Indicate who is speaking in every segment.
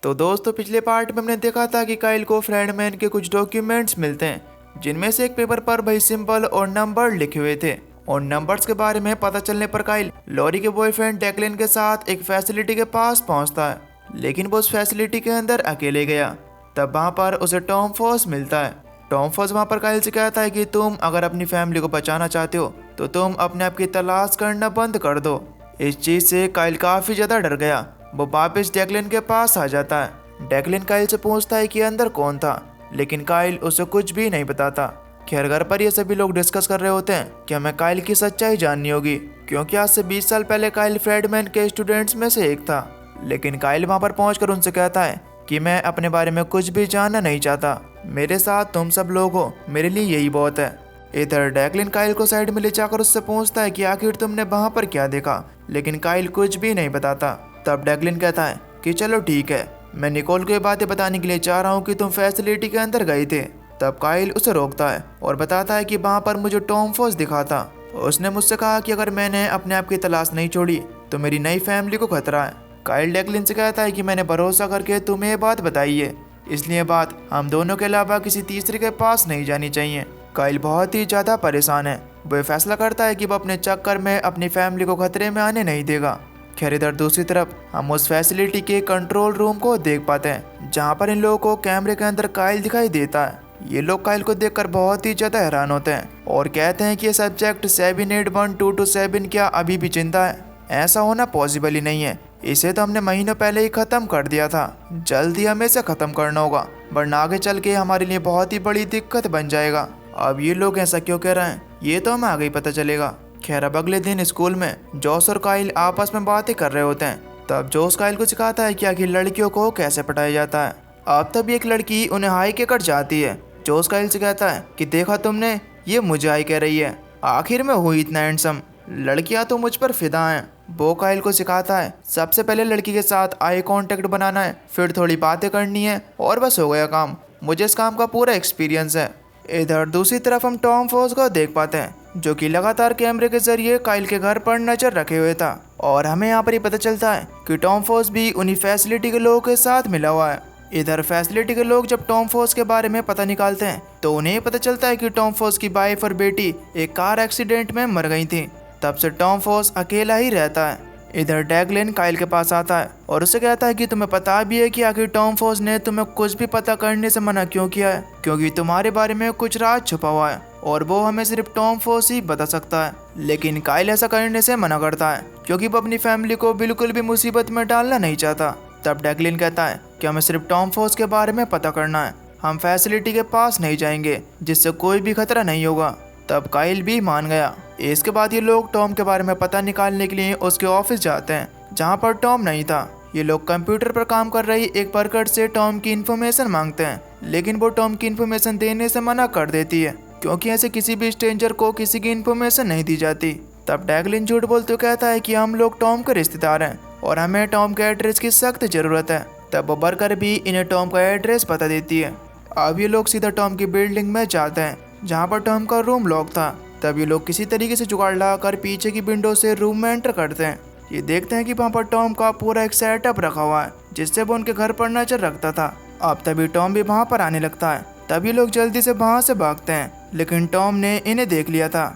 Speaker 1: तो दोस्तों पिछले पार्ट में हमने देखा था कि काइल को फ्रेडमैन के कुछ डॉक्यूमेंट्स मिलते हैं जिनमें से एक पेपर पर भाई सिंबल और नंबर लिखे हुए थे। और नंबर्स के बारे में पता चलने पर काइल लॉरी के बॉयफ्रेंड डेक्लिन के साथ एक फैसिलिटी के पास पहुंचता है, लेकिन वो उस फैसिलिटी के अंदर अकेले गया। तब वहाँ पर उसे टॉम फॉस मिलता है। टॉम फॉस वहाँ पर काइल से कहता है कि तुम अगर अपनी फैमिली को बचाना चाहते हो तो तुम अपने आप की तलाश करना बंद कर दो। इस चीज से काइल काफी ज्यादा डर गया। वो वापस डेक्लिन के पास आ जाता है। डेक्लिन काइल से पूछता है कि अंदर कौन था, लेकिन काइल उसे कुछ भी नहीं बताता। खैर घर पर ये सभी लोग डिस्कस कर रहे होते हैं कि हमें काइल की सच्चाई जाननी होगी, क्योंकि आज से 20 साल पहले काइल फ्रेडमैन के स्टूडेंट्स में से एक था। लेकिन काइल वहाँ पर पहुंचकर उनसे कहता है कि मैं अपने बारे में कुछ भी जानना नहीं चाहता, मेरे साथ तुम सब लोग हो, मेरे लिए यही बहुत है। इधर डेक्लिन काइल को साइड में ले जाकर उससे पूछता है कि आखिर तुमने वहाँ पर क्या देखा, लेकिन काइल कुछ भी नहीं बताता। तब डेक्लिन कहता है कि चलो ठीक है, मैं निकोल को ये बातें बताने के लिए चाह रहा हूँ कि तुम फैसिलिटी के अंदर गए थे। तब काइल उसे रोकता है और बताता है कि वहाँ पर मुझे टॉम फॉस दिखा था। उसने मुझसे कहा कि अगर मैंने अपने आप की तलाश नहीं छोड़ी तो मेरी नई फैमिली को खतरा है। काइल डेक्लिन से कहता है कि मैंने भरोसा करके तुम्हें ये बात बताई है, इसलिए बात हम दोनों के अलावा किसी तीसरे के पास नहीं जानी चाहिए। काइल बहुत ही ज़्यादा परेशान है। वो फैसला करता है कि वो अपने चक्कर में अपनी फैमिली को खतरे में आने नहीं देगा। खैर इधर दूसरी तरफ हम उस फैसिलिटी के कंट्रोल रूम को देख पाते हैं, जहाँ पर इन लोगों को कैमरे के अंदर काइल दिखाई देता है। ये लोग काइल को देखकर बहुत ही ज़्यादा हैरान होते हैं और कहते हैं कि ये सब्जेक्ट 781227 क्या अभी भी जिंदा है? ऐसा होना पॉसिबल ही नहीं है, इसे तो हमने महीनों पहले ही ख़त्म कर दिया था। जल्दी हमें इसे ख़त्म करना होगा, वरना आगे चल के हमारे लिए बहुत ही बड़ी दिक्कत बन जाएगा। अब ये लोग ऐसा क्यों कह रहे हैं ये तो हमें आगे ही पता चलेगा। खैर अब अगले दिन स्कूल में जोस और काइल आपस में बातें कर रहे होते हैं। तब जोस काइल को सिखाता है कि आखिर लड़कियों को कैसे पटाया जाता है। अब तभी एक लड़की उन्हें हाई कहकर जाती है। जोस काइल से कहता है कि देखा तुमने, ये मुझे हाई कह रही है, आखिर में हुई इतना हैंडसम, लड़कियां तो मुझ पर फिदा हैं। वो काइल को सिखाता है सबसे पहले लड़की के साथ आई कांटेक्ट बनाना है, फिर थोड़ी बातें करनी है और बस हो गया काम। मुझे इस काम का पूरा एक्सपीरियंस है। इधर दूसरी तरफ हम टॉम फॉस को देख पाते हैं, जो कि लगातार कैमरे के जरिए काइल के घर पर नजर रखे हुए था। और हमें यहाँ पर ही पता चलता है कि टॉम फॉस भी उन्हीं फैसिलिटी के लोगों के साथ मिला हुआ है। इधर फैसिलिटी के लोग जब टॉम फॉस के बारे में पता निकालते हैं तो उन्हें पता चलता है कि टॉम फॉस की वाइफ और बेटी एक कार एक्सीडेंट में मर गई थी। तब से टॉम फॉस अकेला ही रहता है। इधर डेक्लिन काइल के पास आता है और उसे कहता है कि तुम्हें पता भी है कि आखिर टॉम फॉस ने तुम्हें कुछ भी पता करने से मना क्यों किया है, क्योंकि तुम्हारे बारे में कुछ राज छुपा हुआ है और वो हमें सिर्फ टॉम फॉस ही बता सकता है। लेकिन काइल ऐसा करने से मना करता है क्योंकि वो अपनी फैमिली को बिल्कुल भी मुसीबत में डालना नहीं चाहता। तब डेक्लिन कहता है कि हमें सिर्फ टॉम फॉस के बारे में पता करना है, हम फैसिलिटी के पास नहीं जाएंगे जिससे कोई भी खतरा नहीं होगा। तब काइल भी मान गया। इसके बाद ये लोग टॉम के बारे में पता निकालने के लिए उसके ऑफिस जाते हैं, जहाँ पर टॉम नहीं था। ये लोग कंप्यूटर पर काम कर रही एक वर्कर से टॉम की इन्फॉर्मेशन मांगते हैं, लेकिन वो टॉम की इन्फॉर्मेशन देने से मना कर देती है, क्योंकि ऐसे किसी भी स्ट्रेंजर को किसी की इन्फॉर्मेशन नहीं दी जाती। तब डेक्लिन झूठ बोलते हुए कहता है कि हम लोग टॉम के रिश्तेदार हैं और हमें टॉम के एड्रेस की सख्त ज़रूरत है। तब वो वर्कर भी इन्हें टॉम का एड्रेस बता देती है। अब ये लोग सीधा टॉम की बिल्डिंग में जाते हैं, जहाँ पर टॉम का रूम लॉक था। तब ये लोग किसी तरीके से जुगाड़ लगाकर पीछे की विंडो से रूम में एंटर करते हैं। ये देखते हैं कि वहाँ पर टॉम का पूरा एक सेटअप रखा हुआ है, जिससे वो उनके घर पर नजर रखता था। अब तभी टॉम भी वहाँ पर आने लगता है। तब ये लोग जल्दी से वहाँ से भागते हैं, लेकिन टॉम ने इन्हें देख लिया था।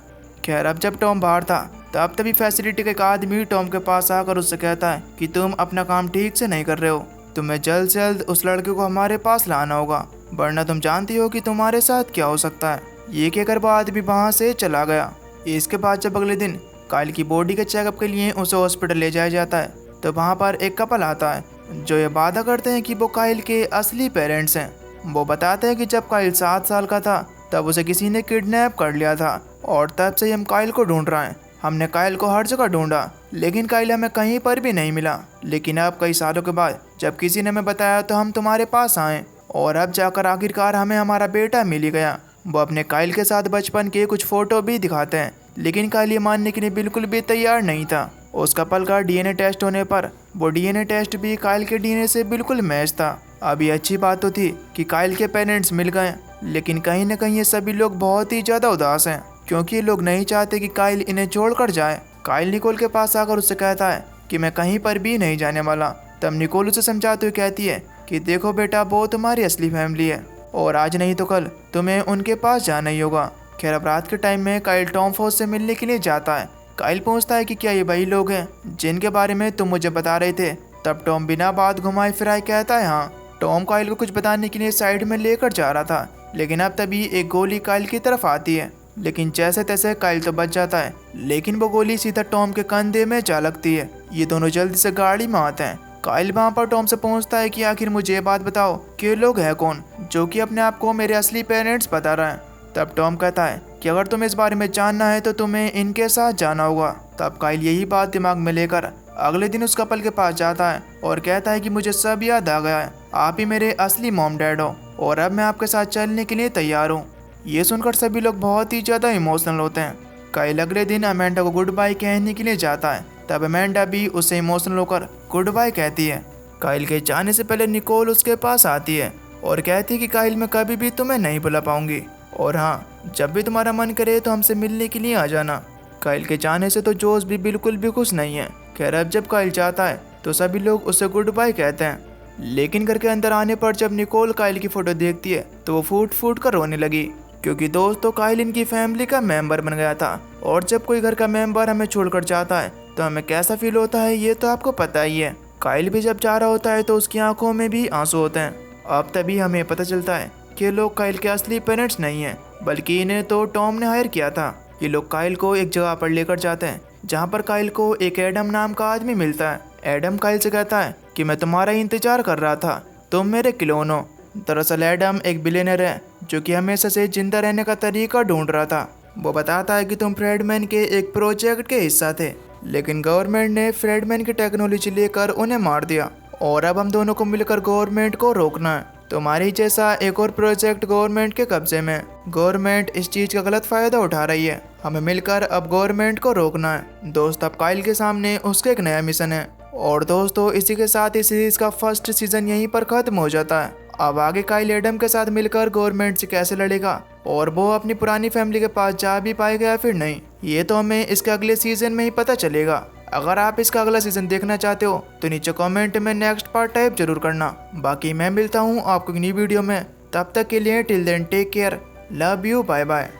Speaker 1: खैर अब जब टॉम बाहर था तब तभी फैसिलिटी का एक आदमी टॉम के पास आकर उससे कहता है कि तुम अपना काम ठीक से नहीं कर रहे हो, तुम्हें जल्द से जल्द उस लड़के को हमारे पास लाना होगा, वरना तुम जानती हो कि तुम्हारे साथ क्या हो सकता है। ये कहकर वो आदमी वहाँ से चला गया। इसके बाद जब अगले दिन काइल की बॉडी के चेकअप के लिए उसे हॉस्पिटल ले जाया जाता है तो वहाँ पर एक कपल आता है जो ये वादा करते हैं कि वो काइल के असली पेरेंट्स हैं। वो बताते हैं कि जब काइल 7 साल का था तब उसे किसी ने किडनैप कर लिया था और तब से हम काइल को ढूंढ रहे हैं। हमने काइल को हर जगह ढूंढा, लेकिन काइल हमें कहीं पर भी नहीं मिला। लेकिन अब कई सालों के बाद जब किसी ने हमें बताया तो हम तुम्हारे पास आए और अब जाकर आखिरकार हमें हमारा बेटा मिल ही गया। वो अपने काइल के साथ बचपन के कुछ फ़ोटो भी दिखाते हैं, लेकिन काइल ये मानने के लिए बिल्कुल भी तैयार नहीं था। उस कपल का डीएनए टेस्ट होने पर वो डीएनए टेस्ट भी काइल के डीएनए से बिल्कुल मैच था। अब ये अच्छी बात तो थी कि काइल के पेरेंट्स मिल गए, लेकिन कहीं ना कहीं ये सभी लोग बहुत ही ज़्यादा उदास हैं, क्योंकि ये लोग नहीं चाहते कि काइल इन्हें छोड़कर जाए। काइल निकोल के पास आकर उससे कहता है कि मैं कहीं पर भी नहीं जाने वाला, तब निकोल उसे समझाते हुए कहती है कि देखो बेटा, वो तुम्हारी असली फैमिली है और आज नहीं तो कल तुम्हें उनके पास जाना ही होगा। खैर अब रात के टाइम में काइल टॉम फॉस से मिलने के लिए जाता है। काइल पूछता है कि क्या ये वही लोग हैं जिनके बारे में तुम मुझे बता रहे थे। तब टॉम बिना बात घुमाए फिराए कहता है हाँ। टॉम काइल को कुछ बताने के लिए साइड में लेकर जा रहा था, लेकिन अब तभी एक गोली काइल की तरफ आती है, लेकिन जैसे तैसे काइल तो बच जाता है, लेकिन वो गोली सीधा टॉम के कंधे में जा लगती है। ये दोनों जल्दी से गाड़ी में आते हैं। काइल वहाँ पर टॉम से पूछता है कि आखिर मुझे ये बात बताओ कि ये लोग हैं कौन जो कि अपने आप को मेरे असली पेरेंट्स बता रहे हैं। तब टॉम कहता है कि अगर तुम्हें इस बारे में जानना है तो तुम्हें इनके साथ जाना होगा। तब काइल यही बात दिमाग में लेकर अगले दिन उस कपल के पास जाता है और कहता है कि मुझे सब याद आ गया है, आप ही मेरे असली मॉम डैड हो और अब मैं आपके साथ चलने के लिए तैयार हूँ। ये सुनकर सभी लोग बहुत ही ज़्यादा इमोशनल होते हैं। काइल अगले दिन अमेंडा को गुड बाय कहने के लिए जाता है। तब अमेंडा भी उससे इमोशनल होकर गुड बाय कहती है। काइल के जाने से पहले निकोल उसके पास आती है और कहती है कि काइल मैं कभी भी तुम्हें नहीं बुला पाऊंगी और हाँ, जब भी तुम्हारा मन करे तो हमसे मिलने के लिए आ जाना। काइल के जाने से तो जोश भी बिल्कुल भी खुश नहीं है। खैर अब जब काइल जाता है तो सभी लोग उसे गुड बाय कहते हैं, लेकिन घर के अंदर आने पर जब निकोल काइल की फोटो देखती है तो वो फूट फूट कर रोने लगी, क्योंकि दोस्तों काइल इनकी फैमिली का मेंबर बन गया था और जब कोई घर का मेंबर हमें छोड़कर जाता है तो हमें कैसा फील होता है ये तो आपको पता ही है। काइल भी जब जा रहा होता है तो उसकी आंखों में भी आंसू होते हैं। अब तभी हमें पता चलता है कि लोग काइल के असली पेरेंट्स नहीं हैं, बल्कि इन्हें तो टॉम ने हायर किया था। ये लोग काइल को एक जगह पर लेकर जाते हैं जहाँ पर काइल को एक एडम नाम का आदमी मिलता है। एडम काइल से कहता है कि मैं तुम्हारा इंतजार कर रहा था, तुम मेरे क्लोन हो। दरअसल एडम एक बिलियनर है जो कि हमेशा से जिंदा रहने का तरीका ढूंढ रहा था। वो बताता है कि तुम फ्रेडमैन के एक प्रोजेक्ट के हिस्सा थे, लेकिन गवर्नमेंट ने फ्रेडमैन की टेक्नोलॉजी लेकर उन्हें मार दिया और अब हम दोनों को मिलकर गवर्नमेंट को रोकना है। तुम्हारी जैसा एक और प्रोजेक्ट गवर्नमेंट के कब्जे में। गवर्नमेंट इस चीज़ का गलत फ़ायदा उठा रही है, हमें मिलकर अब गवर्नमेंट को रोकना है। दोस्त अब काइल के सामने उसका एक नया मिशन है और दोस्तों इसी के साथ इस सीरीज़ का फर्स्ट सीज़न यहीं पर ख़त्म हो जाता है। अब आगे काइल एडम के साथ मिलकर गवर्नमेंट से कैसे लड़ेगा और वो अपनी पुरानी फैमिली के पास जा भी पाएगा या फिर नहीं, ये तो हमें इसके अगले सीज़न में ही पता चलेगा। अगर आप इसका अगला सीज़न देखना चाहते हो तो नीचे कमेंट में नेक्स्ट पार्ट टाइप जरूर करना। बाकी मैं मिलता हूँ आपको एक नई वीडियो में, तब तक के लिए till then take care, love you, bye bye.